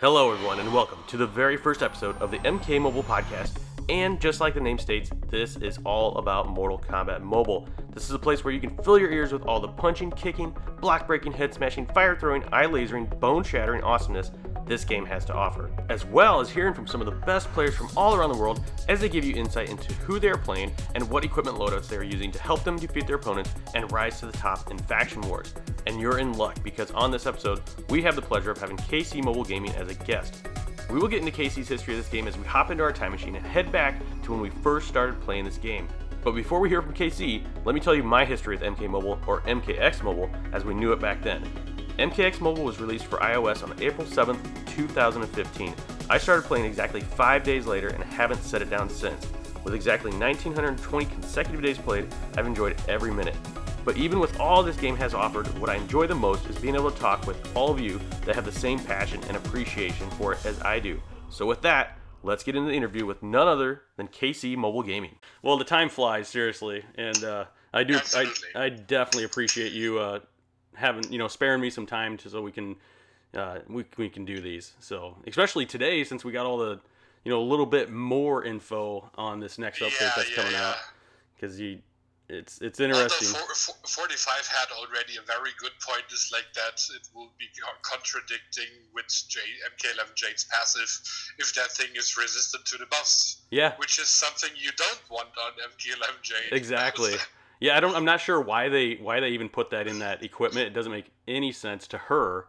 Hello, everyone, and welcome to the very first episode of the MK Mobile podcast. And just like the name states, this is all about Mortal Kombat Mobile. This is a place where you can fill your ears with all the punching, kicking, block-breaking, head-smashing, fire-throwing, eye-lasering, bone-shattering awesomeness this game has to offer, as well as hearing from some of the best players from all around the world as they give you insight into who they are playing and what equipment loadouts they are using to help them defeat their opponents and rise to the top in faction wars. And you're in luck, because on this episode, we have the pleasure of having KCMobile Gaming as a guest. We will get into KC's history of this game as we hop into our time machine and head back to when we first started playing this game. But before we hear from KC, let me tell you my history with MK Mobile, or MKX Mobile, as we knew it back then. MKX Mobile was released for iOS on April 7th, 2015. I started playing exactly 5 days later and haven't set it down since. With exactly 1,920 consecutive days played, I've enjoyed every minute. But even with all this game has offered, what I enjoy the most is being able to talk with all of you that have the same passion and appreciation for it as I do. So with that, let's get into the interview with none other than KC Mobile Gaming. Well, the time flies, seriously, and I definitely appreciate you sparing me some time so we can do these. So especially today, since we got all the a little bit more info on this next update that's coming out, because it's interesting. Although 45 had already a very good point, is like that it will be contradicting with MK11 Jade's passive if that thing is resistant to the buffs. Yeah. Which is something you don't want on MK11 Jade. Exactly. Yeah, I'm not sure why they even put that in that equipment. It doesn't make any sense to her.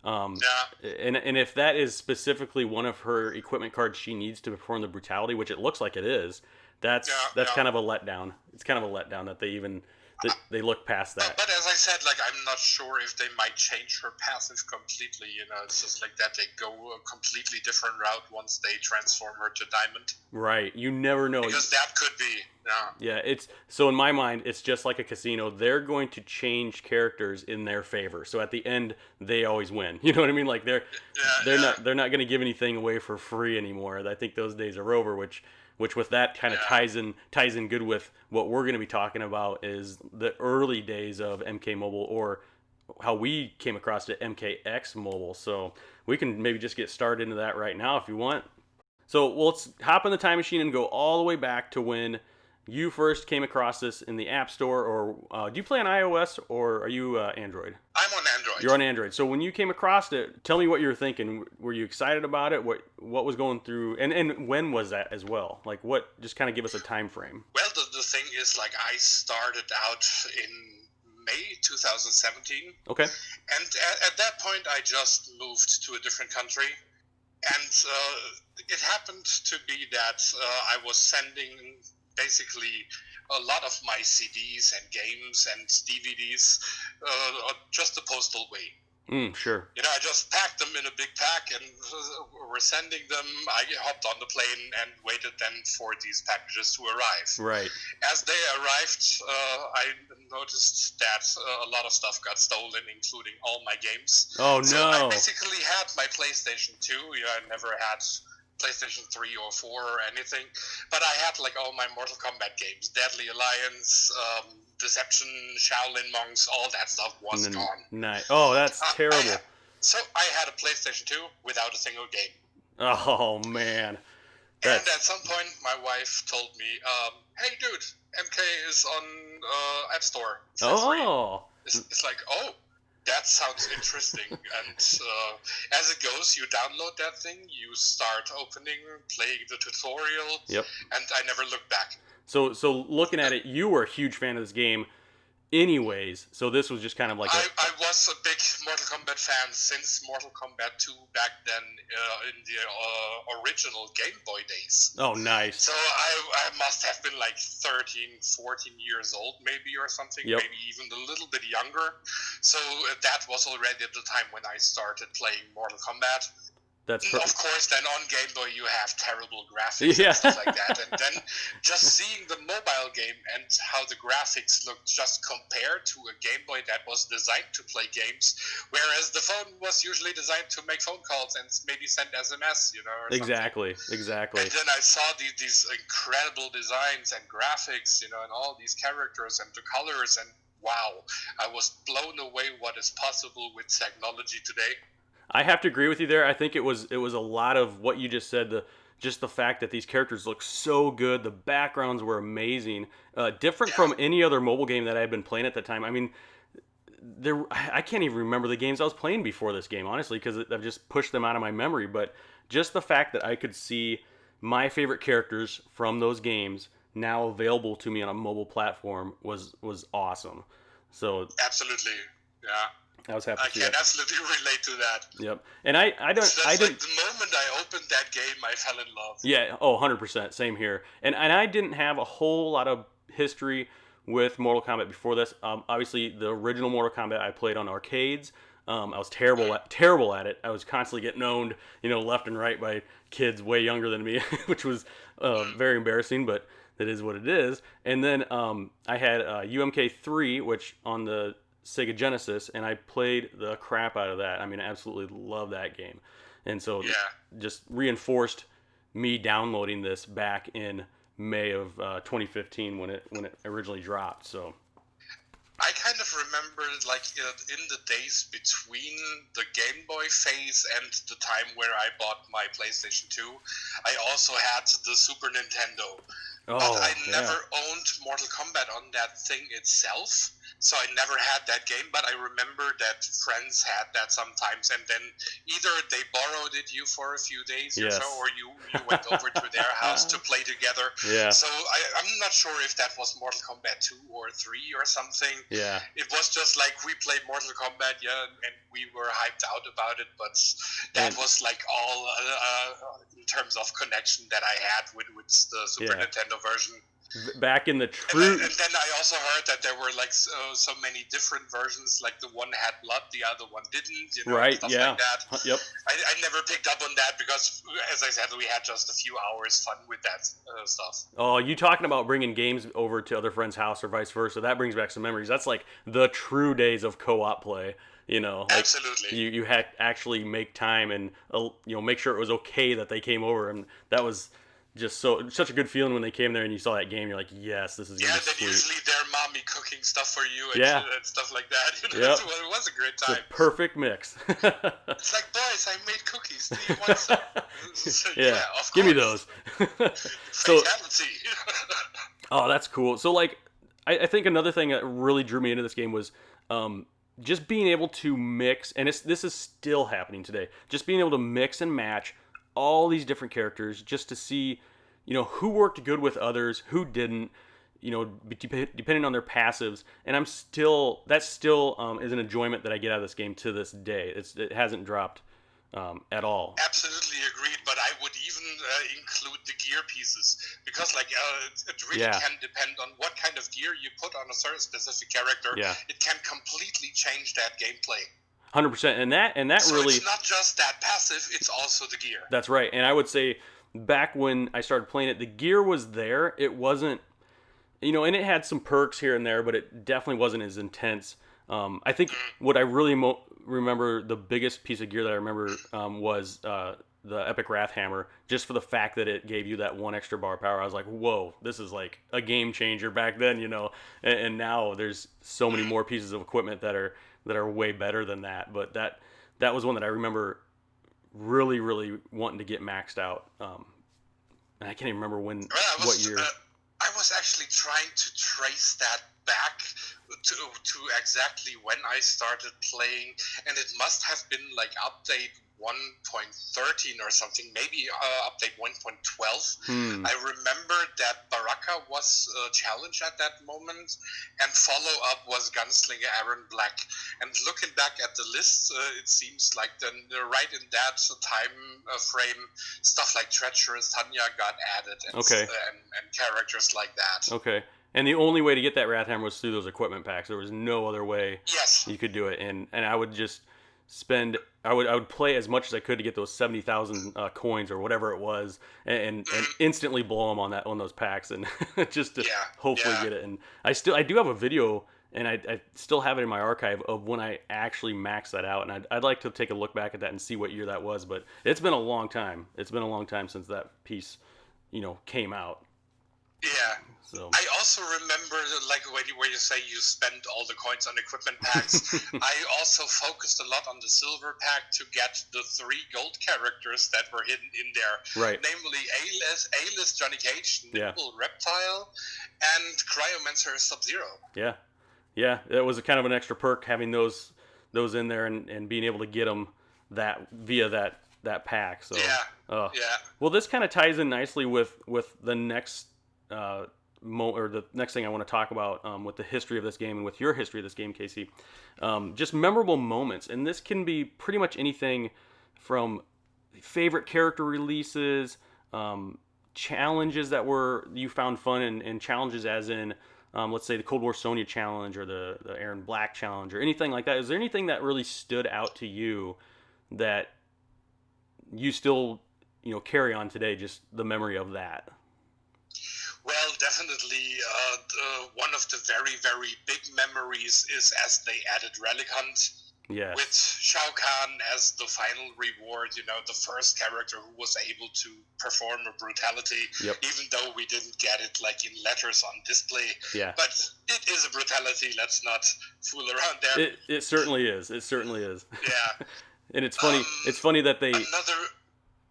And if that is specifically one of her equipment cards she needs to perform the brutality, which it looks like it is, that's kind of a letdown. It's kind of a letdown that they look past that. But as I said, I'm not sure if they might change her passive completely. It's just like that they go a completely different route once they transform her to Diamond. Right. You never know. Because that could be. Yeah. So in my mind, it's just like a casino. They're going to change characters in their favor. So at the end, they always win. You know what I mean? Like they're not going to give anything away for free anymore. I think those days are over. Which with that kind of ties in good with what we're going to be talking about is the early days of MK Mobile, or how we came across it, MKX Mobile. So we can maybe just get started into that right now if you want. So let's hop in the time machine and go all the way back to when you first came across this in the App Store, or do you play on iOS, or are you Android? I'm on Android. You're on Android. So when you came across it, tell me what you were thinking. Were you excited about it? What was going through, and when was that as well? Like just kind of give us a time frame. Well, the thing is, I started out in May 2017. Okay. And at that point, I just moved to a different country. And it happened to be that I was sending basically a lot of my CDs and games and DVDs just the postal way. Sure. I just packed them in a big pack and were sending them. I hopped on the plane and waited then for these packages to arrive. Right. As they arrived, I noticed that a lot of stuff got stolen, including all my games. Oh, no. So I basically had my PlayStation 2. I never had PlayStation 3 or 4 or anything, but I had all my Mortal Kombat games, Deadly Alliance, Deception, Shaolin Monks, all that stuff was gone. Nice. Oh, that's terrible. So I had a PlayStation 2 without a single game. Oh, man. And at some point, my wife told me, hey, dude, MK is on App Store. Oh. It's like, oh, that sounds interesting. And as it goes, you download that thing, you start opening, playing the tutorial, and I never looked back. So looking at it, you were a huge fan of this game anyways, so this was just kind of like I was a big Mortal Kombat fan since Mortal Kombat 2 back then in the original Game Boy days. Oh, nice. So I must have been 13, 14 years old maybe or something, maybe even a little bit younger. So that was already at the time when I started playing Mortal Kombat. Of course, then on Game Boy you have terrible graphics and stuff like that, and then just seeing the mobile game and how the graphics looked just compared to a Game Boy that was designed to play games, whereas the phone was usually designed to make phone calls and maybe send SMS, or Exactly. And then I saw these incredible designs and graphics, and all these characters and the colors, and wow, I was blown away what is possible with technology today. I have to agree with you there. I think it was a lot of what you just said. Just the fact that these characters look so good, the backgrounds were amazing, different Yeah. from any other mobile game that I had been playing at the time. I mean, I can't even remember the games I was playing before this game, honestly, because I've just pushed them out of my memory. But just the fact that I could see my favorite characters from those games now available to me on a mobile platform was awesome. So Absolutely. Yeah. I was happy I to see can that. absolutely relate to that. Yep. And I That's didn't. like the moment I opened that game, I fell in love. Yeah. Oh, 100%. Same here. And I didn't have a whole lot of history with Mortal Kombat before this. Obviously, the original Mortal Kombat I played on arcades. I was terrible at it. I was constantly getting owned, left and right by kids way younger than me, which was very embarrassing. But that is what it is. And then I had UMK3, which on the Sega Genesis, and I played the crap out of that. I mean, I absolutely love that game. And so just reinforced me downloading this back in May of 2015 when it originally dropped. So I kind of remember, like, in the days between the Game Boy phase and the time where I bought my PlayStation 2, I also had the Super Nintendo. But I never owned Mortal Kombat on that thing itself, so I never had that game. But I remember that friends had that sometimes, and then either they borrowed it you for a few days or so, or you went over to their house to play together. Yeah. So I'm not sure if that was Mortal Kombat 2 or 3 or something. Yeah. It was just like we played Mortal Kombat, and we were hyped out about it, but that was like all in terms of connection that I had with the Super Nintendo version. Back in the true... And then I also heard that there were like so many different versions, like the one had blood, the other one didn't, stuff like that. Yep. I never picked up on that because, as I said, we had just a few hours fun with that stuff. Oh, you talking about bringing games over to other friends' house or vice versa, that brings back some memories. That's like the true days of co-op play. Like Absolutely. You had actually make time and make sure it was okay that they came over, and that was just such a good feeling when they came there and you saw that game. You're like, yes, this is gonna be then sweet. usually their mommy cooking stuff for you and stuff like that. Yep. It was a great time. It's a perfect mix. It's like, boys, I made cookies. Do you want some? Yeah, of course. Give me those. Fatality. Oh, that's cool. So like, I think another thing that really drew me into this game was just being able to mix, and this is still happening today, just being able to mix and match all these different characters just to see, who worked good with others, who didn't, depending on their passives. And that still is an enjoyment that I get out of this game to this day. It hasn't dropped at all. Absolutely agreed, but I would even include the gear pieces because, it really can depend on what kind of gear you put on a certain specific character. Yeah. It can completely change that gameplay. 100%, and that so really. It's not just that passive; it's also the gear. That's right, and I would say back when I started playing it, the gear was there. It wasn't, and it had some perks here and there, but it definitely wasn't as intense. I think what I really remember, the biggest piece of gear that I remember was the Epic Wrath Hammer, just for the fact that it gave you that one extra bar of power. I was like, whoa, this is like a game changer back then, and now there's so many more pieces of equipment that are way better than that. But that was one that I remember really, really wanting to get maxed out. And I can't even remember what year. I was actually trying to trace that back to exactly when I started playing, and it must have been like update 1.13 or something, maybe update 1.12. I remember that Baraka was a challenge at that moment, and follow-up was Gunslinger Aaron Black. And looking back at the list, it seems like right in that time frame, stuff like Treacherous Tanya got added, and characters like that. Okay. And the only way to get that Wrath Hammer was through those equipment packs. There was no other way you could do it. And I would just I would play as much as I could to get those 70,000 coins or whatever it was, and instantly blow them on those packs, and just to hopefully get it. And I do have a video, and I still have it in my archive of when I actually maxed that out, and I'd like to take a look back at that and see what year that was. But it's been a long time. It's been a long time since that piece, came out. Yeah. So I also remember, like, where you say you spent all the coins on equipment packs. I also focused a lot on the silver pack to get the 3 gold characters that were hidden in there. right. Namely A-list Johnny Cage, Nimble Reptile, and Cryomancer Sub-Zero. Yeah. Yeah, it was a kind of an extra perk having those in there and being able to get them via that pack. So yeah. Well, this kind of ties in nicely with the next or the next thing I want to talk about with the history of this game and with your history of this game, Casey. Just memorable moments, and this can be pretty much anything from favorite character releases, challenges that you found fun, and challenges as in let's say the Cold War Sonya challenge or the Aaron Black challenge or anything like that. Is there anything that really stood out to you that you still carry on today, just the memory of that? Well, definitely one of the very, very big memories is as they added Relic Hunt. Yes. With Shao Kahn as the final reward, the first character who was able to perform a brutality, even though we didn't get it like in letters on display. Yeah. But it is a brutality. Let's not fool around there. It certainly is. It certainly is. Yeah. And it's funny. It's funny that they.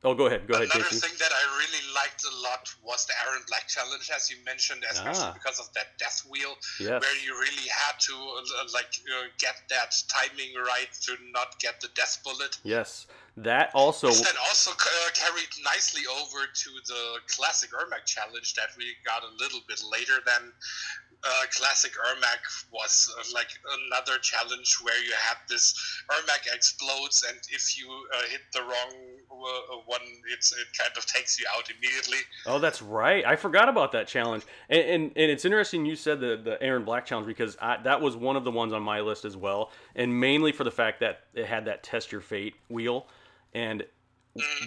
Oh, go ahead. Another Casey. thing that I really liked a lot was the Aaron Black challenge, as you mentioned, especially because of that death wheel, where you really had to get that timing right to not get the death bullet. Yes, that also. Which then also carried nicely over to the classic Ermac challenge that we got a little bit later than. Classic Ermac was like another challenge where you had this Ermac explodes, and if you hit the wrong one, it kind of takes you out immediately. Oh, that's right. I forgot about that challenge. And it's interesting you said the Aaron Black challenge, because that was one of the ones on my list as well, and mainly for the fact that it had that test your fate wheel, and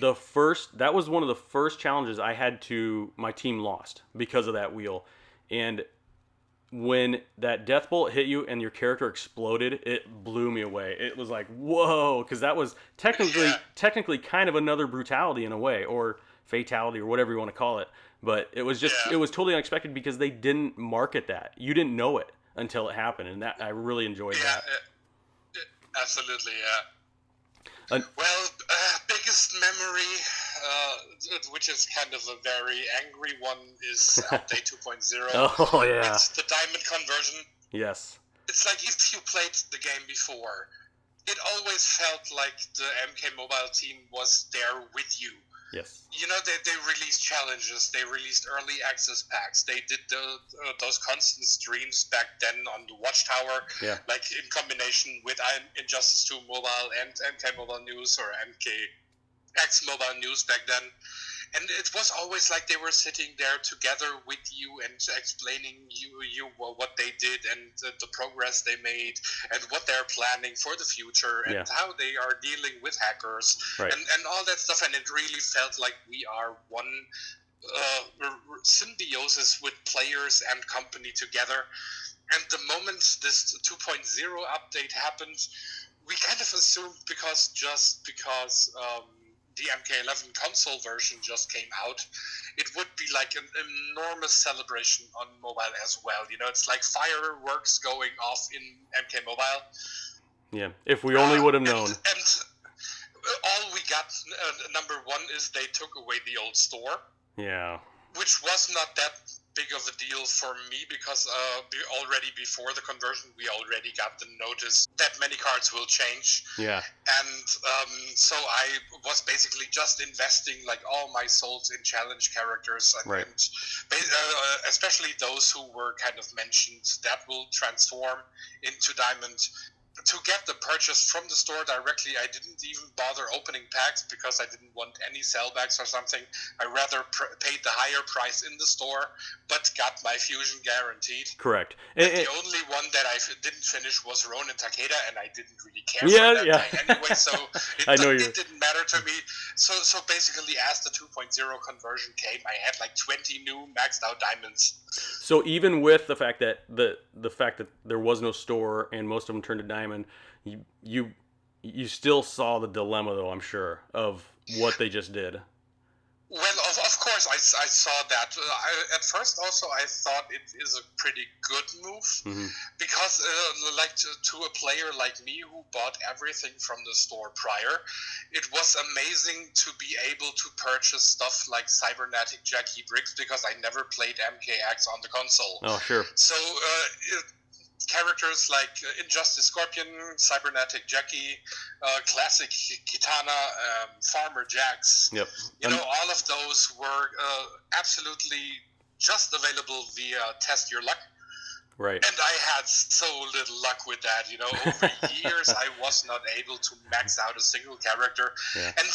that was one of the first challenges my team lost because of that wheel. And when that death bolt hit you and your character exploded, it blew me away. It was like, whoa, because that was technically kind of another brutality in a way, or fatality, or whatever you want to call it. But it was just it was totally unexpected because they didn't market that. You didn't know it until it happened, and that I really enjoyed that. Absolutely, yeah. Biggest memory, which is kind of a very angry one, is update 2.0. Oh, yeah. It's the diamond conversion. Yes. It's like if you played the game before, it always felt like the MK Mobile team was there with you. Yes. They released challenges, they released early access packs, they did those constant streams back then on the Watchtower, like in combination with Injustice 2 Mobile and MK Mobile News or MKX Mobile News back then. And it was always like they were sitting there together with you and explaining you what they did and the progress they made and what they're planning for the future and how they are dealing with hackers and all that stuff. And it really felt like we are one symbiosis with players and company together. And the moment this 2.0 update happened, we kind of assumed because the MK11 console version just came out, it would be like an enormous celebration on mobile as well. It's like fireworks going off in MK Mobile. Yeah, if we only would have known. And all we got, number one, is they took away the old store. Yeah. Which was not that big of a deal for me because already before the conversion, we already got the notice that many cards will change. Yeah. And so I was basically just investing like all my souls in challenge characters, and especially those who were kind of mentioned that will transform into Diamond. To get the purchase from the store directly, I didn't even bother opening packs because I didn't want any sellbacks or something. I rather paid the higher price in the store, but got my fusion guaranteed. Correct. And the only one that I didn't finish was Ronin Takeda, and I didn't really care for that guy anyway, so it didn't matter to me. So basically, as the 2.0 conversion came, I had like 20 new maxed out diamonds. So even with the fact that the fact that there was no store and most of them turned to diamond, you still saw the dilemma, though, I'm sure, of what they just did. Well, of course, I saw that. At first, also, I thought it is a pretty good move because, like, to a player like me who bought everything from the store prior, it was amazing to be able to purchase stuff like cybernetic Jackie bricks because I never played MKX on the console. Oh, sure. So, characters like Injustice Scorpion, Cybernetic Jackie, Classic Kitana, Farmer Jax. Yep. All of those were absolutely just available via Test Your Luck. Right. And I had so little luck with that. Over years I was not able to max out a single character. Yeah. And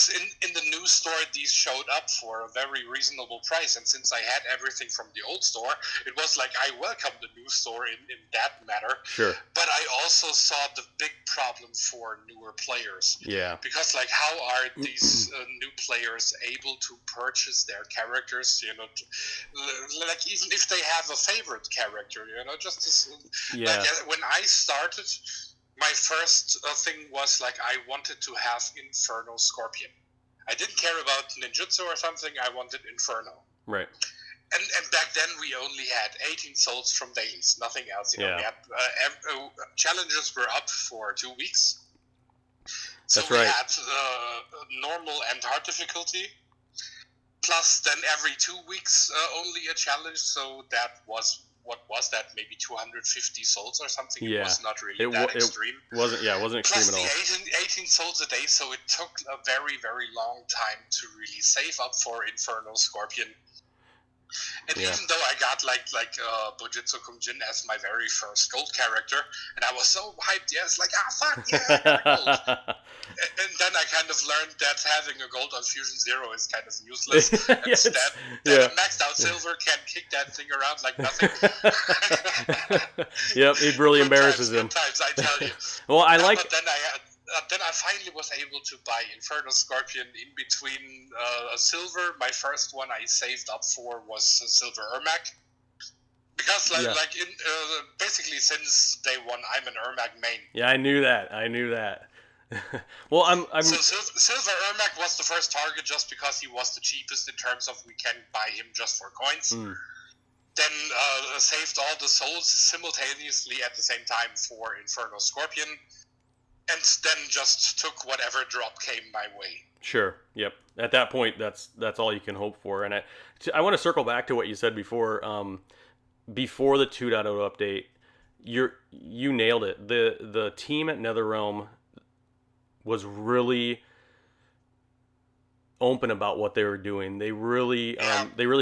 in the new store, these showed up for a very reasonable price. And since I had everything from the old store, it was like I welcomed the new store in that matter. Sure. But I also saw the big problem for newer players. Yeah. Because, like, how are these new players able to purchase their characters, like, even if they have a favorite character, yeah. Like, when I started, my first thing was like I wanted to have Inferno Scorpion. I didn't care about ninjutsu or something. I wanted Inferno. Right. And back then we only had 18 souls from dailies, nothing else. We had, challenges were up for 2 weeks. So That's right. We had normal and hard difficulty. Plus, then every 2 weeks only a challenge. So that was. What was that? Maybe 250 souls or something? Yeah. It was not really that extreme. It wasn't extreme Plus at all. The 18 souls a day, so it took a very, very long time to really save up for Inferno Scorpion. And even though I got like Bujutsu Kumjin as my very first gold character, and I was so hyped, fuck yeah, I got a gold. And then I kind of learned that having a gold on Fusion Zero is kind of useless. Yes. Instead, a maxed out silver can kick that thing around like nothing. Yep, it really embarrasses him. Good times, I tell you. Well, But then I finally was able to buy Inferno Scorpion in between a silver. My first one I saved up for was a silver Ermac. Because basically since day one, I'm an Ermac main. Yeah, I knew that. Well, I'm. So Silver Ermac was the first target just because he was the cheapest in terms of we can buy him just for coins. Then saved all the souls simultaneously at the same time for Inferno Scorpion. And then just took whatever drop came my way. Sure. Yep. At that point, that's all you can hope for. And I want to circle back to what you said before. Before the 2.0 update, you nailed it. The team at NetherRealm was really open about what they were doing. They really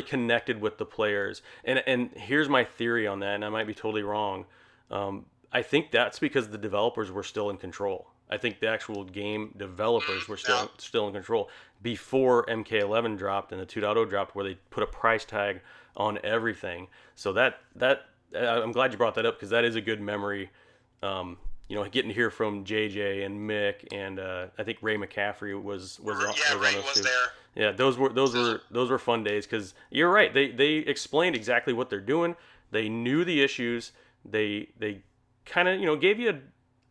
connected with the players. And here's my theory on that, and I might be totally wrong. I think that's because the developers were still in control. I think the actual game developers were still in control before MK11 dropped and the 2.0 dropped, where they put a price tag on everything. So that I'm glad you brought that up, because that is a good memory. Getting to hear from JJ and Mick and I think Ray McCaffrey was Ray was too. there. Yeah, those were fun days, because you're right. They explained exactly what they're doing. They knew the issues. They kind of gave you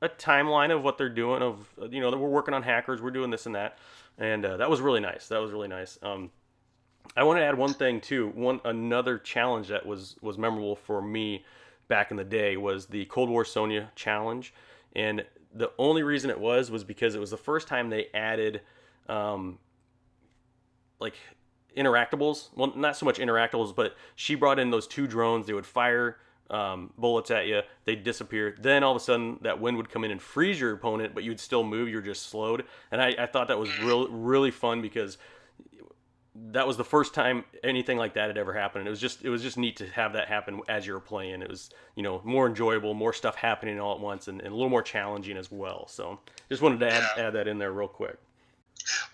a timeline of what they're doing, of that we're working on hackers, we're doing this and that, and that was really nice. I want to add one thing too. Another challenge that was memorable for me back in the day was the Cold War Sonya challenge, and the only reason it was because it was the first time they added interactables. Well, not so much interactables, but she brought in those 2 drones. They would fire bullets at you, they'd disappear. Then all of a sudden that wind would come in and freeze your opponent, but you'd still move, you're just slowed. And I thought that was really fun, because that was the first time anything like that had ever happened. It was just neat to have that happen as you were playing. It was more enjoyable, more stuff happening all at once, and a little more challenging as well. So just wanted to add that in there real quick.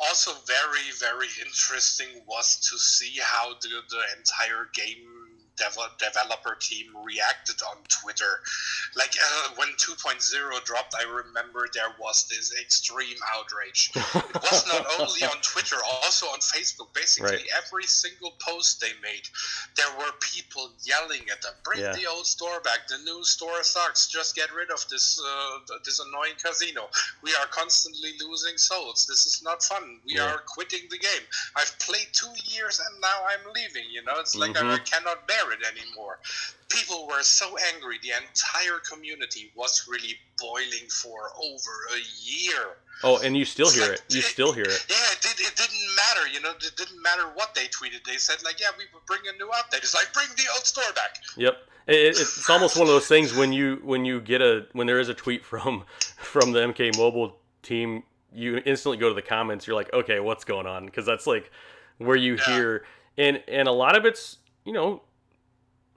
Also very, very interesting was to see how the entire game developer team reacted on Twitter. Like when 2.0 dropped, I remember there was this extreme outrage. It was not only on Twitter, also on Facebook. Basically, every single post they made, there were people yelling at them, bring the old store back, the new store sucks, just get rid of this annoying casino. We are constantly losing souls. This is not fun. We are quitting the game. I've played 2 years and now I'm leaving. It's like I cannot bear it anymore. People were so angry. The entire community was really boiling for over a year. Oh, and you still hear it. You still hear it. Yeah, it didn't matter. It didn't matter what they tweeted. They said like, yeah, we will bring a new update. It's like, bring the old store back. Yep. It's almost one of those things when there is a tweet from the MK Mobile team, you instantly go to the comments. You're like, okay, what's going on? Because that's like where you hear, and a lot of it's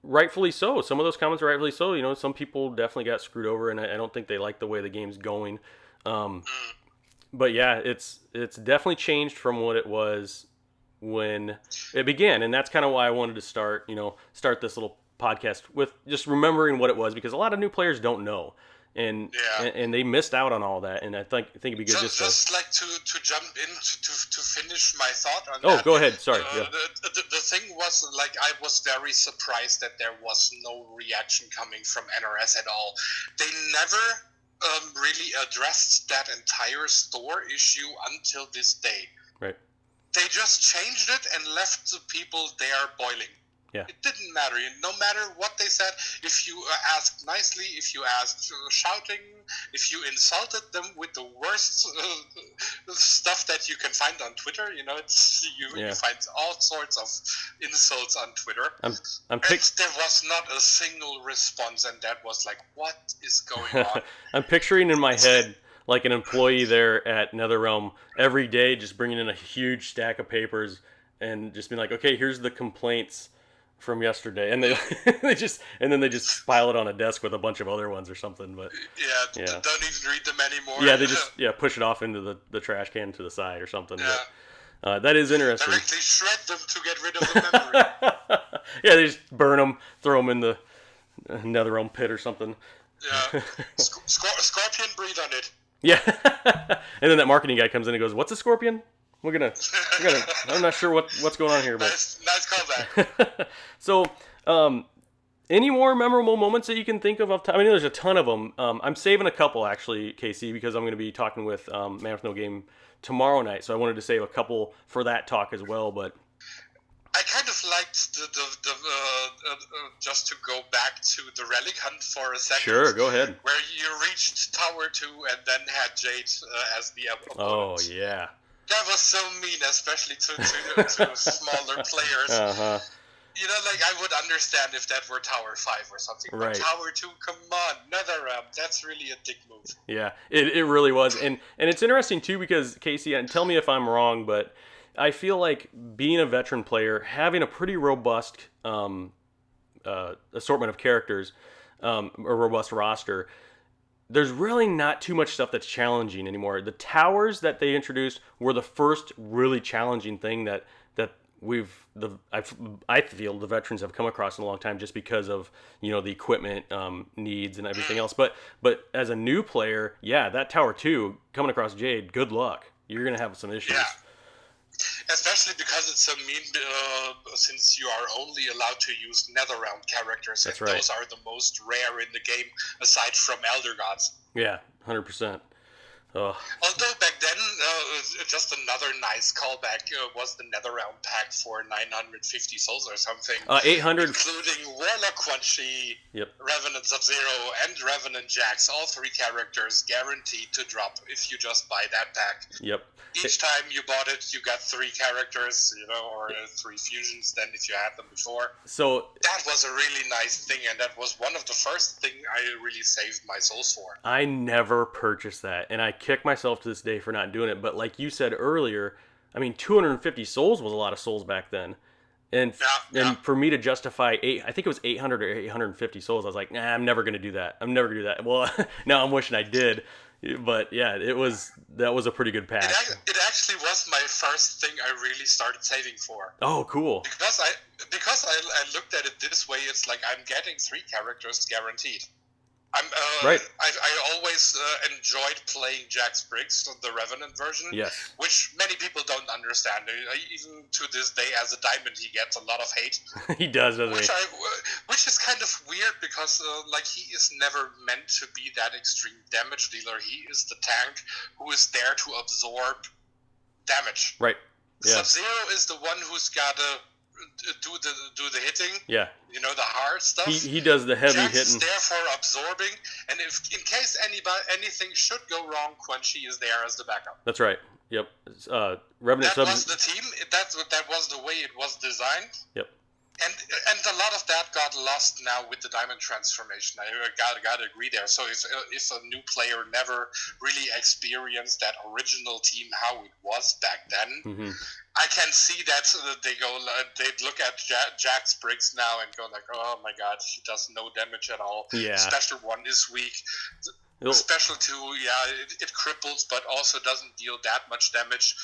rightfully so. Some of those comments are rightfully so. Some people definitely got screwed over, and I don't think they like the way the game's going. But yeah, it's definitely changed from what it was when it began, and that's kind of why I wanted to start this little podcast with just remembering what it was, because a lot of new players don't know, and they missed out on all that, and I think it'd be good just like to jump in to finish my thought on that. Oh, go ahead. Sorry. The thing was, like, I was very surprised that there was no reaction coming from NRS at all. They never really addressed that entire store issue until this day. Right. They just changed it and left the people there boiling. Yeah. It didn't matter. No matter what they said, if you asked nicely, if you asked shouting, if you insulted them with the worst stuff that you can find on Twitter, you find all sorts of insults on Twitter. There was not a single response, and that was like, what is going on? I'm picturing in my head like an employee there at NetherRealm every day, just bringing in a huge stack of papers and just being like, okay, here's the complaints from yesterday, and they just pile it on a desk with a bunch of other ones or something. But don't even read them anymore. Yeah, they just push it off into the trash can to the side or something. Yeah. But, that is interesting. Directly shred them to get rid of the memory. Yeah, they just burn them, throw them in the NetherRealm pit or something. Yeah, scorpion, breathe on it. Yeah, and then that marketing guy comes in and goes, "What's a scorpion? We're gonna. I'm not sure what's going on here, but nice callback." So, any more memorable moments that you can think of? I mean, there's a ton of them. I'm saving a couple actually, Casey, because I'm going to be talking with Man with No Game tomorrow night. So I wanted to save a couple for that talk as well. But I kind of liked the just to go back to the relic hunt for a second. Sure, go ahead. Where you reached Tower 2 and then had Jade as the opponent. Oh yeah. That was so mean, especially to smaller players. Uh-huh. I would understand if that were Tower 5 or something. But right. Tower 2, come on, NetherRealm, that's really a dick move. Yeah, it really was. And it's interesting, too, because, Casey, and tell me if I'm wrong, but I feel like being a veteran player, having a pretty robust assortment of characters, a robust roster, there's really not too much stuff that's challenging anymore. The towers that they introduced were the first really challenging thing that I feel the veterans have come across in a long time, just because of the equipment needs and everything else. But as a new player, that Tower 2 coming across Jade, good luck. You're gonna have some issues. Yeah. Especially because it's so mean, since you are only allowed to use NetherRealm characters. That's and right. Those are the most rare in the game, aside from Elder Gods. Yeah, 100%. Oh. Although back then, just another nice callback was the NetherRealm pack for 950 souls or something. 800. Including Warlock Quan Chi, Revenant Sub-Zero, and Revenant Jax. All 3 characters guaranteed to drop if you just buy that pack. Yep. Each time you bought it, you got 3 characters, or 3 fusions then if you had them before. So that was a really nice thing, and that was one of the first thing I really saved my souls for. I never purchased that, and I kick myself to this day for not doing it. But like you said earlier, I mean, 250 souls was a lot of souls back then. And for me to justify I think it was 800 or 850 souls, I was like, nah, I'm never going to do that. Well, now I'm wishing I did. But yeah, that was a pretty good patch. It actually was my first thing I really started saving for. Oh, cool. Because I looked at it this way, it's like I'm getting 3 characters guaranteed. Right. I always enjoyed playing Jack Spriggs, the Revenant version, yes, which many people don't understand. Even to this day, as a diamond, he gets a lot of hate. He does, doesn't he? Which is kind of weird because like he is never meant to be that extreme damage dealer. He is the tank who is there to absorb damage. Right. Yeah. Sub-Zero is the one who's got to do the hitting. Yeah. You know, the hard stuff. He does the heavy Jack's hitting. there for absorbing, and if in case anything should go wrong, Quenchy is there as the backup. That's right. Yep. Revenant that was the team. That was the way it was designed. Yep. And a lot of that got lost now with the diamond transformation. I gotta agree there. So if a new player never really experienced that original team how it was back then, I can see that they look at Jack Spriggs now and go like, oh my god, he does no damage at all. Yeah. Special 1 is weak. Special 2, it cripples, but also doesn't deal that much damage.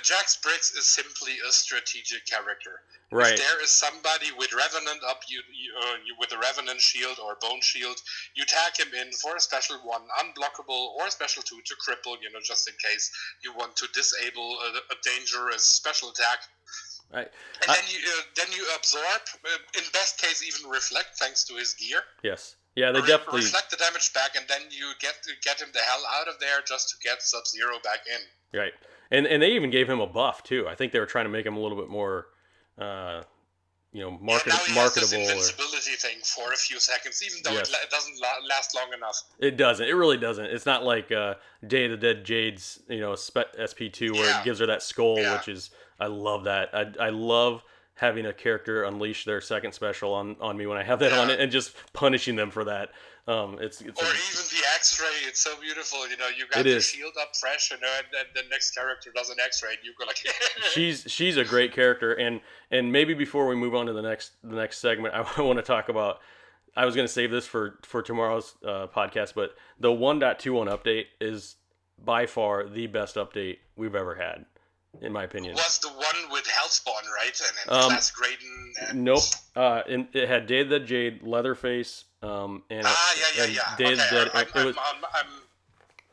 Jack Spriggs is simply a strategic character. Right. If there is somebody with Revenant up, you with a Revenant shield or Bone shield, you tag him in for a special 1, unblockable, or a special 2 to cripple, just in case you want to disable a dangerous special attack. Right. And then you absorb, in best case even reflect thanks to his gear. Yes. Yeah, they definitely reflect the damage back, and then you get him the hell out of there just to get Sub-Zero back in. Right. And they even gave him a buff too. I think they were trying to make him a little bit more marketable. Now he has this invincibility thing for a few seconds, even though it doesn't last long enough. It doesn't. It really doesn't. It's not like Day of the Dead Jade's, SP2 where it gives her that skull, which is, I love that. I love having a character unleash their second special on me when I have that on it, and just punishing them for that. It's even the X-ray. It's so beautiful. You got the shield up fresh, and then the next character does an X-ray, and you go like. she's a great character, and maybe before we move on to the next segment, I want to talk about. I was going to save this for tomorrow's podcast, but the 1.21 update is by far the best update we've ever had, in my opinion. Was the one with Hellspawn, right? And Class Graydon. Nope. And it had Day of the Jade, Leatherface. Day of the Dead. I'm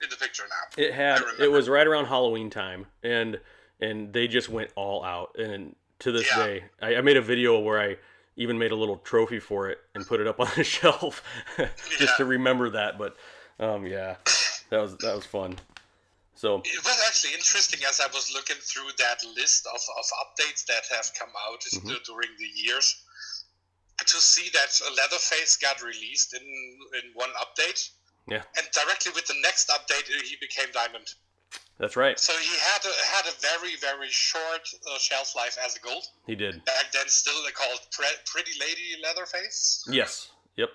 in the picture now. It was right around Halloween time, and they just went all out. And to this day, I made a video where I even made a little trophy for it and put it up on the shelf just to remember that. But that was fun. So it was actually interesting as I was looking through that list of updates that have come out during the years, to see that Leatherface got released in one update. Yeah. And directly with the next update, he became Diamond. That's right. So he had a very, very short shelf life as a gold. He did. Back then, still called Pretty Lady Leatherface. Yes. Yep.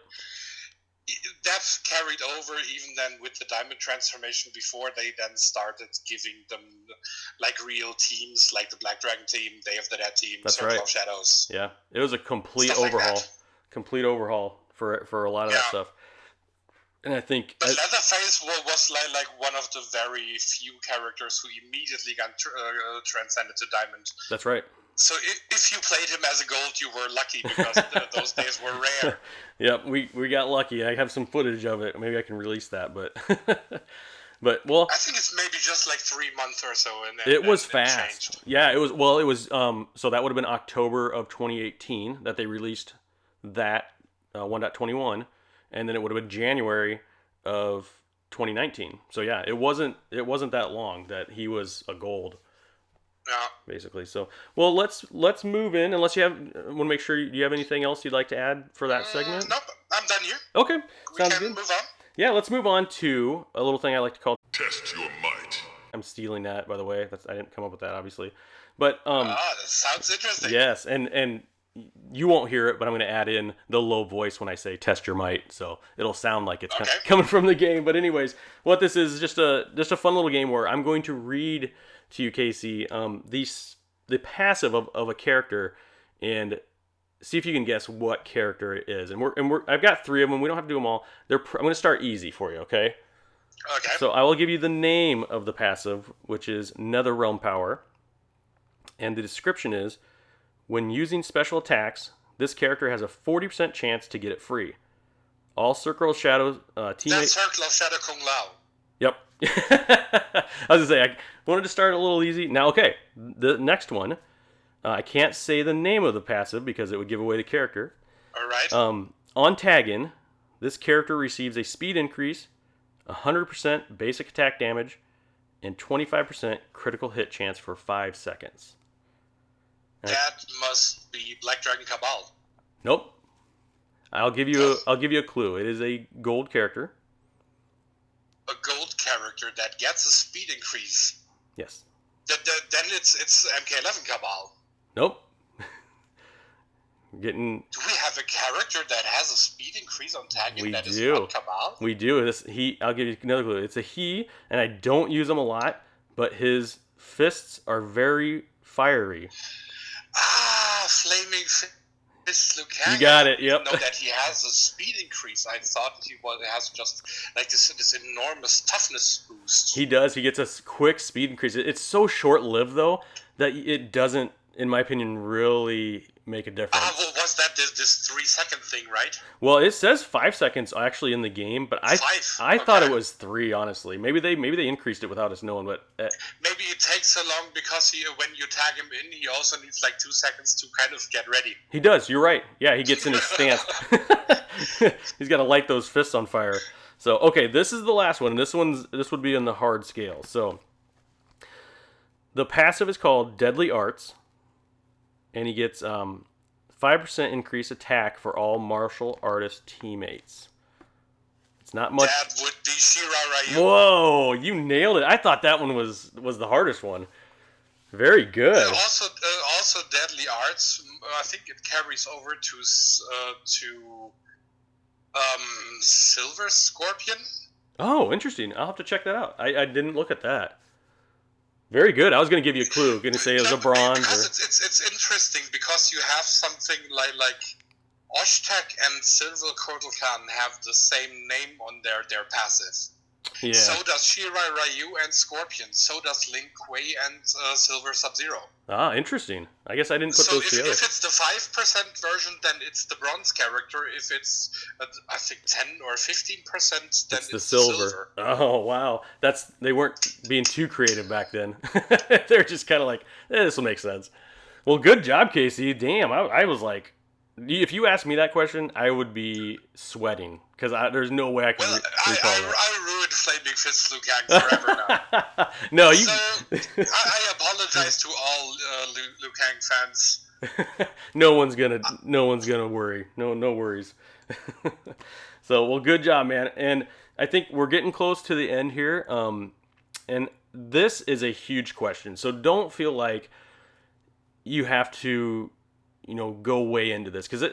That carried over even then with the Diamond transformation before they then started giving them like real teams like the Black Dragon team, Day of the Dead team, Circle of Shadows. Yeah, it was a complete overhaul. Complete overhaul for a lot of that stuff. And I think... But Leatherface was like one of the very few characters who immediately got transcended to Diamond. That's right. So if you played him as a gold, you were lucky because those days were rare. Yep, we got lucky. I have some footage of it. Maybe I can release that, but well, I think it's maybe just like 3 months or so, and then it was fast. Changed. Yeah, it was. Well, it was. So that would have been October of 2018 that they released that 1.21, and then it would have been January of 2019. So yeah, it wasn't that long that he was a gold. Yeah. Basically. So, well, let's move in. Unless you want to make sure you have anything else you'd like to add for that segment. Nope, I'm done here. Okay, sounds good. Move on. Yeah, let's move on to a little thing I like to call Test Your Might. I'm stealing that, by the way. I didn't come up with that, obviously, but that sounds interesting. Yes, and you won't hear it, but I'm going to add in the low voice when I say test your might, so it'll sound like it's coming from the game. But anyways, what this is just a fun little game where I'm going to read to you, Casey, the passive of a character, and see if you can guess what character it is. And I've got 3 of them. We don't have to do them all. I'm going to start easy for you, okay? Okay. So I will give you the name of the passive, which is Netherrealm Power. And the description is, when using special attacks, this character has a 40% chance to get it free. All Circle of Shadows teammates... That's Circle of Shadow Kung Lao. Yep. I was going to say, I wanted to start a little easy. Now, okay, the next one, I can't say the name of the passive because it would give away the character. All right. On tag-in, this character receives a speed increase, 100% basic attack damage, and 25% critical hit chance for 5 seconds. That must be Black Dragon Cabal. Nope. I'll give you a clue. It is a gold character. A gold character that gets a speed increase. Yes. Then it's MK11 Cabal. Nope. Do we have a character that has a speed increase on tagging that is not Cabal? We do. I'll give you another clue. It's a he, and I don't use him a lot, but his fists are very fiery. Flaming Fist Liu Kang. You got it, I yep. didn't know that he has a speed increase. I thought he has just like this enormous toughness boost. He does. He gets a quick speed increase. It's so short-lived, though, that it doesn't, in my opinion, really make a difference. Well, was that this 3-second thing, right? Well, it says 5 seconds actually in the game, but I thought it was 3. Honestly, maybe they increased it without us knowing. But maybe it takes so long because when you tag him in, he also needs like 2 seconds to kind of get ready. He does. You're right. Yeah, he gets in his stance. He's got to light those fists on fire. So okay, this is the last one. This would be on the hard scale. So the passive is called Deadly Arts. And he gets 5% increase attack for all martial artist teammates. It's not much. That would be Shira Ryu. Whoa, you nailed it. I thought that one was the hardest one. Very good. Also Deadly Arts. I think it carries over to Silver Scorpion. Oh, interesting. I'll have to check that out. I didn't look at that. Very good. I was going to give you a clue. Going to say it was a bronze. Because it's interesting because you have something like Oshtek and Silver Kotal Khan have the same name on their passive. Yeah. So does Shira Ryu and Scorpion. So does Lin Kuei and Silver Sub-Zero. Ah, interesting. I guess I didn't put those together. If it's the 5% version, then it's the bronze character. If it's, I think, 10 or 15%, then it's the silver. Oh, wow. They weren't being too creative back then. They're just kind of like, this will make sense. Well, good job, Casey. Damn, I was like, if you asked me that question, I would be sweating because there's no way I can recall that. I ruined Flaming Fist Liu Kang forever now. No, you. So I apologize to all Liu Kang fans. No one's gonna worry. No worries. So, well, good job, man. And I think we're getting close to the end here. And this is a huge question. So don't feel like you have to, go way into this because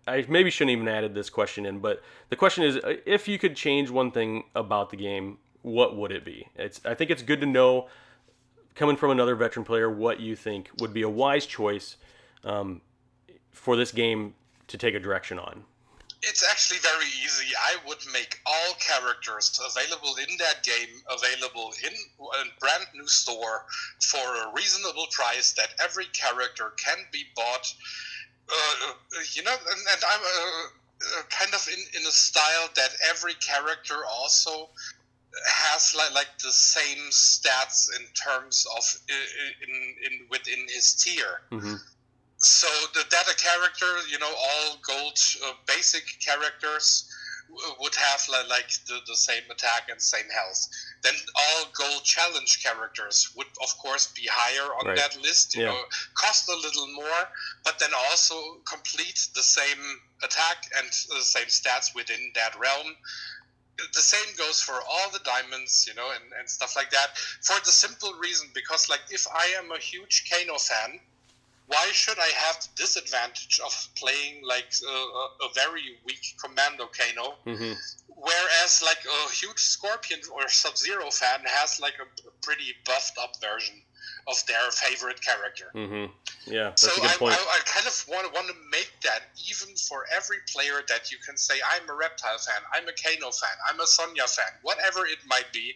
I maybe shouldn't even added this question in. But the question is, if you could change one thing about the game, what would it be? I think it's good to know, coming from another veteran player, what you think would be a wise choice for this game to take a direction on. It's actually very easy. I would make all characters available in that game available in a brand new store for a reasonable price that every character can be bought. And I'm kind of in a style that every character also has like the same stats in terms of within his tier. Mm-hmm. So that a character, all gold basic characters would have like the same attack and same health. Then all gold challenge characters would of course be higher on that list, cost a little more, but then also complete the same attack and the same stats within that realm. The same goes for all the diamonds, and stuff like that. For the simple reason, because like if I am a huge Kano fan, why should I have the disadvantage of playing like a very weak Commando Kano, whereas like a huge Scorpion or Sub-Zero fan has like a pretty buffed up version of their favorite character. Mm-hmm. Yeah, that's so a good point. I kind of want to make that even for every player, that you can say, I'm a Reptile fan, I'm a Kano fan, I'm a Sonya fan, whatever it might be,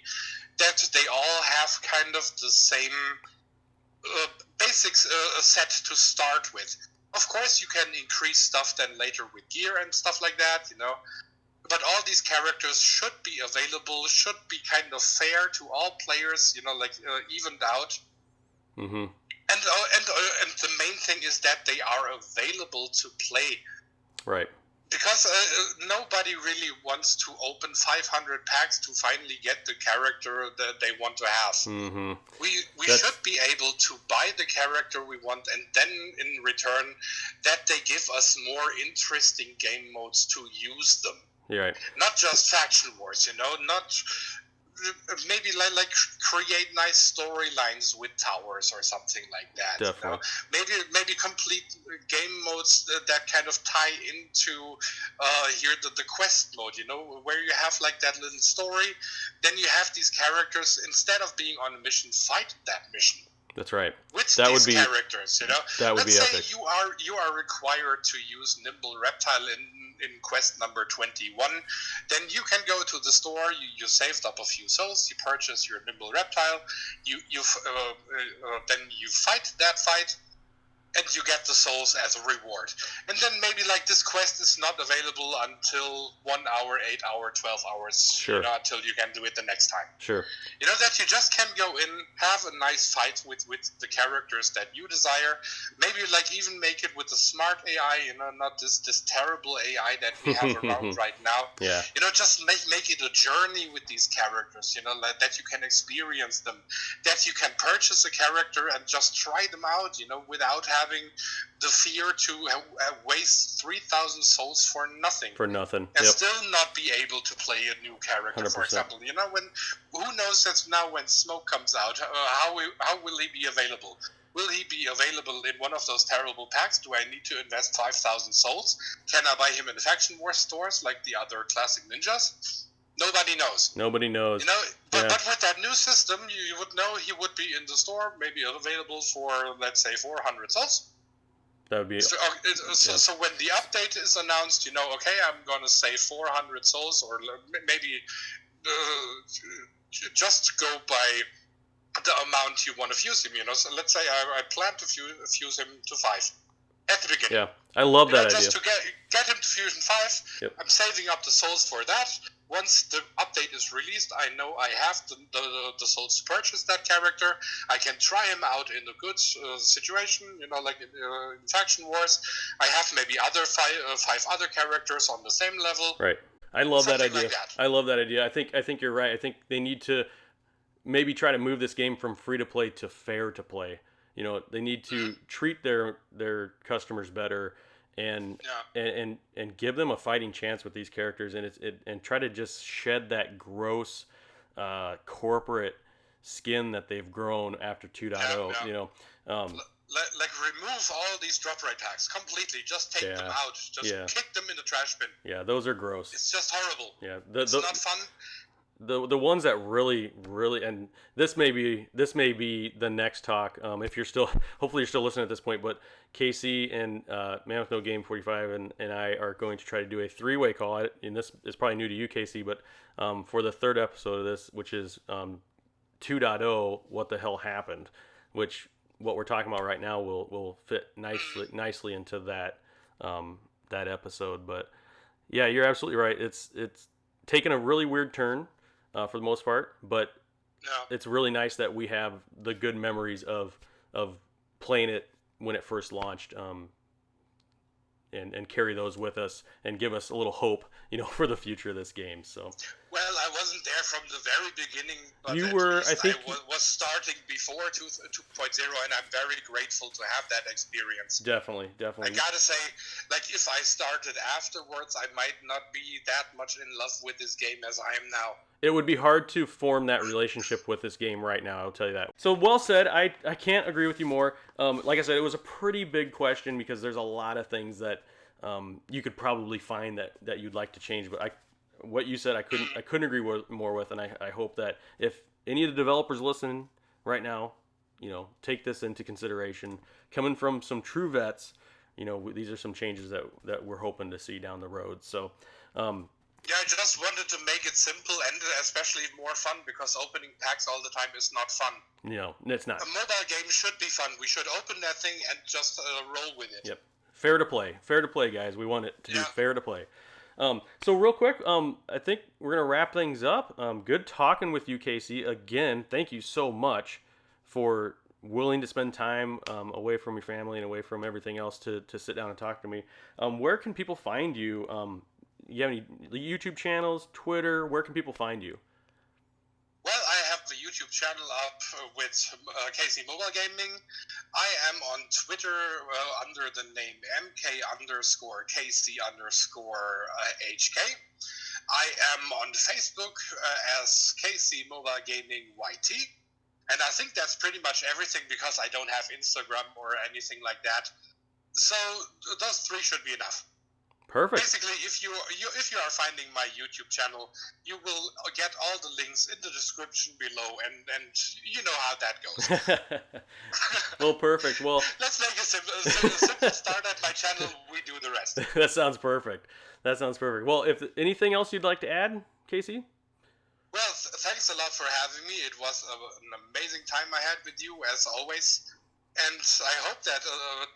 that they all have kind of the same basics set to start with. Of course, you can increase stuff then later with gear and stuff like that, But all these characters should be available, should be kind of fair to all players, evened out. Mm-hmm. And the main thing is that they are available to play. Right. Because nobody really wants to open 500 packs to finally get the character that they want to have. Mm-hmm. We should be able to buy the character we want, and then in return that they give us more interesting game modes to use them. You're right. Not just faction wars, not maybe like create nice storylines with towers or something like that. Definitely. Maybe complete game modes that kind of tie into here the quest mode. Where you have like that little story, then you have these characters, instead of being on a mission, fight that mission. That's right. With that these would be characters, That would Let's be say epic. you are required to use Nimble Reptile in quest number 21. Then you can go to the store. You saved up a few souls. You purchase your Nimble Reptile. Then you fight that fight, and you get the souls as a reward. And then maybe like this quest is not available until 1 hour, 8 hour, 12 hours. Sure. Until you can do it the next time. Sure. That you just can go in, have a nice fight with the characters that you desire. Maybe like even make it with a smart AI, not this terrible AI that we have around right now. Yeah. Just make it a journey with these characters, like that you can experience them, that you can purchase a character and just try them out, without having the fear to waste 3,000 souls for nothing. And Yep. still not be able to play a new character, 100%. for example. Who knows that now when Smoke comes out, how will he be available? Will he be available in one of those terrible packs? Do I need to invest 5,000 souls? Can I buy him in Faction War stores like the other classic ninjas? Nobody knows. But with that new system, you would know he would be in the store, maybe available for, let's say, 400 souls. That would be... So when the update is announced, okay, I'm going to save 400 souls, or maybe just go by the amount you want to fuse him, So let's say I plan to fuse him to 5 at the beginning. Yeah, I love that idea. Just to get him to fusion 5, Yep. I'm saving up the souls for that. Once the update is released, I know I have the souls to purchase that character. I can try him out in a good situation, like in Faction Wars. I have maybe five other characters on the same level. Right. I love that Something idea. like that. I love that idea. I think you're right. I think they need to maybe try to move this game from free to play to fair to play. They need to treat their customers better and give them a fighting chance with these characters, and try to just shed that gross corporate skin that they've grown after 2.0. Like remove all these drop rate packs completely. Just take them out. Just kick them in the trash bin. Yeah, those are gross. It's just horrible. Yeah, it's not fun. The ones that really, and this may be the next talk. If you're still, hopefully you're still listening at this point. But KC and Man with No Game 45 and I are going to try to do a 3-way call. And this is probably new to you, KC, but for the third episode of this, which is 2.0, what the hell happened? Which what we're talking about right now will fit nicely into that episode. But yeah, you're absolutely right. It's taken a really weird turn. For the most part, but it's really nice that we have the good memories of playing it when it first launched, and carry those with us and give us a little hope, for the future of this game. So. Well, I wasn't there from the very beginning, but you were. I think I was starting before 2.0, and I'm very grateful to have that experience. Definitely. I gotta say, like, if I started afterwards, I might not be that much in love with this game as I am now. It would be hard to form that relationship with this game right now, I'll tell you that. So, well said. I can't agree with you more. Like I said, it was a pretty big question because there's a lot of things that you could probably find that you'd like to change. But what you said, I couldn't agree more with, and I hope that if any of the developers listening right now, take this into consideration. Coming from some true vets, these are some changes that we're hoping to see down the road. So, yeah, I just wanted to make it simple and especially more fun, because opening packs all the time is not fun. It's not. A mobile game should be fun. We should open that thing and just roll with it. Yep. Fair to play, guys. We want it to be fair to play. So real quick, I think we're going to wrap things up. Good talking with you, Casey. Again, thank you so much for willing to spend time away from your family and away from everything else to sit down and talk to me. Where can people find you? You have any YouTube channels, Twitter? Where can people find you? Well, I have the YouTube channel up with KCMobile Gaming. I am on Twitter under the name MK_KC_HK. I am on Facebook as KCMobile Gaming YT. And I think that's pretty much everything, because I don't have Instagram or anything like that. So those three should be enough. Perfect. Basically, if you are finding my YouTube channel, you will get all the links in the description below, and you know how that goes. Well, perfect. Well, let's make a simple start at my channel. We do the rest. That sounds perfect. Well, if anything else you'd like to add, Casey? Well, thanks a lot for having me. It was an amazing time I had with you, as always. And I hope that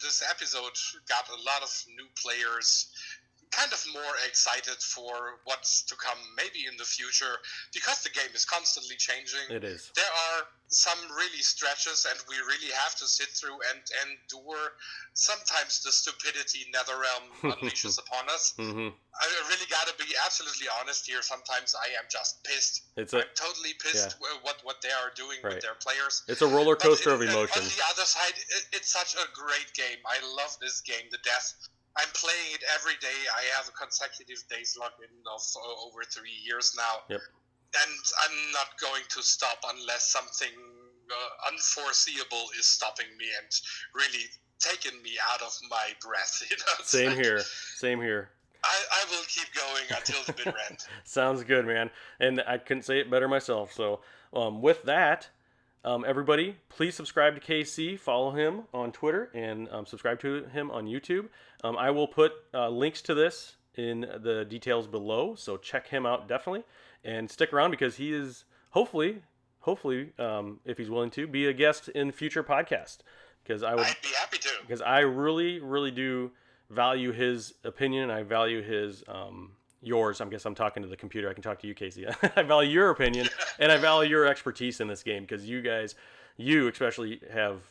this episode got a lot of new players kind of more excited for what's to come maybe in the future, because the game is constantly changing. It is. There are some really stretches, and we really have to sit through and endure sometimes the stupidity NetherRealm unleashes upon us. Mm-hmm. I really got to be absolutely honest here. Sometimes I am just pissed. I'm totally pissed what they are doing with their players. It's a roller coaster of emotions. On the other side, it's such a great game. I love this game to death. I'm playing it every day. I have a consecutive days login of over 3 years now. Yep. And I'm not going to stop unless something unforeseeable is stopping me and really taking me out of my breath. Same here. I will keep going until the bitter end. Sounds good, man. And I couldn't say it better myself. So with that, everybody, please subscribe to KC, follow him on Twitter, and subscribe to him on YouTube. I will put links to this in the details below, so check him out definitely, and stick around, because he is hopefully, if he's willing to, be a guest in future podcasts. Because I'd be happy to. Because I really, really do value his opinion, and I value his yours. I guess I'm talking to the computer. I can talk to you, Casey. I value your opinion, and I value your expertise in this game, because you especially have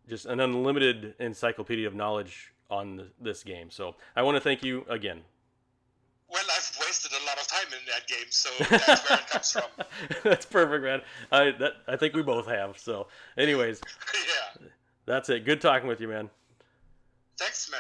just an unlimited encyclopedia of knowledge on this game. So I want to thank you again. Well, I've wasted a lot of time in that game, so that's where it comes from. That's perfect, man. I think we both have. So anyways, yeah. That's it. Good talking with you, man. Thanks, man.